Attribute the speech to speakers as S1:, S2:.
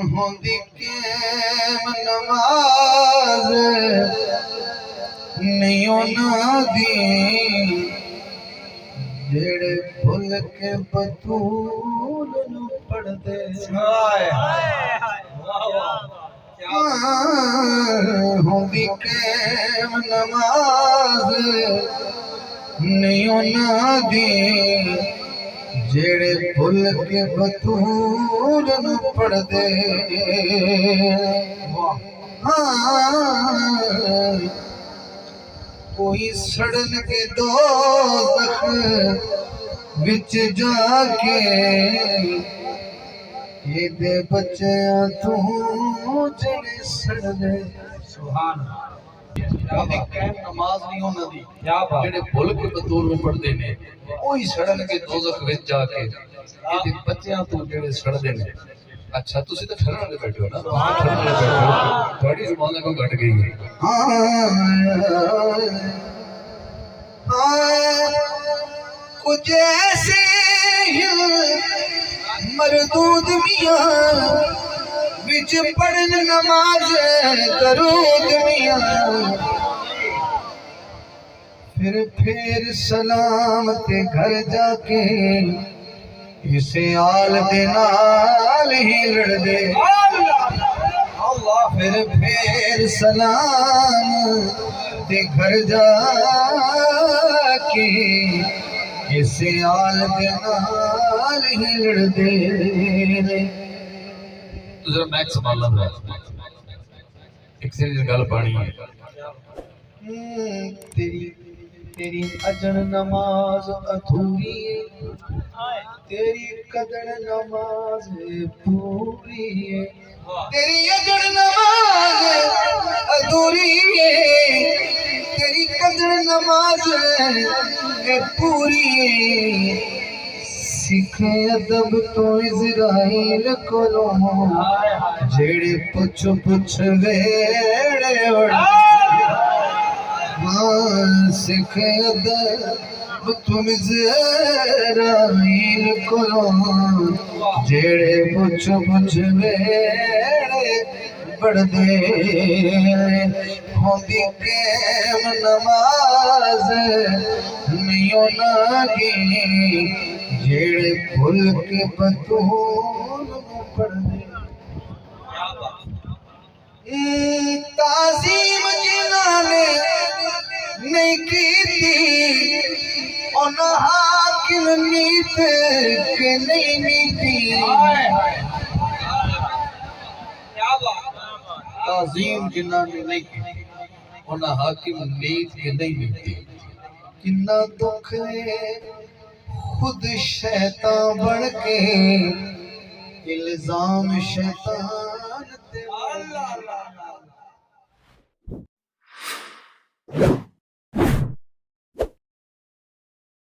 S1: ہوندی قائم نماز نہیں انہاں دی جڑے بھل کے بطول نو پڑھ دے ہوندی قائم نماز نہیں انہاں دی جڑے بھل کے بطول نو پڑھ دے کوئی سڑن کے دوزخ وچ جا کے یہ دے بچیاں تو جڑے سڑ دے سبحان اللہ قائم نماز نہیں ہونا دی جڑے بھول کے بطول میں پڑھ دے نے وہی سڑن کے دوزخ وچ جا کے یہ دے بچیاں تو جڑے سڑ دے نے اچھا تسی تو ٹھہرن دے بیٹھے ہو نا ٹھہرن دے بیٹھے ہو تھوڑی زبان کو گھٹ گئی ہے کچھ ایسے مردود میاں وچ پڑھن نماز درود میاں پھر سلام تے گھر جا کے اسے آل دے نال ہی لڑ دے پھر سلام تے گھر جا کے اسے آل دے نال ہی لڑ دے تو ذرا میک سنبھالنا ذرا ایک سیریز گل پانی ہے تیری اجڑ نماز ادھوری ہے تیری قدر نماز پوری ہے تیری اجڑ نماز ادھوری ہے تیری قدر نماز پوری ہے سکھ ادب تو اسرائیل کولوں جڑے پچھ ویڑے اڑا سکھ ادب تو اسرائیل کولوں جڑے پچھ ویڑے بڑھ دے ہوندی قائم نماز نہیں انہاں دی جڑے بھل کے بطول نو پڑھ دے تعظیم جنہاں نے نہیں کیتی انہاں حاکم نیت کے نہیں نیتی تعظیم جنہاں نے نہیں کیتی انہاں حاکم نیت کے نہیں نیتی کنا دکھ ہے خود شیطان بن کے الزام شیطان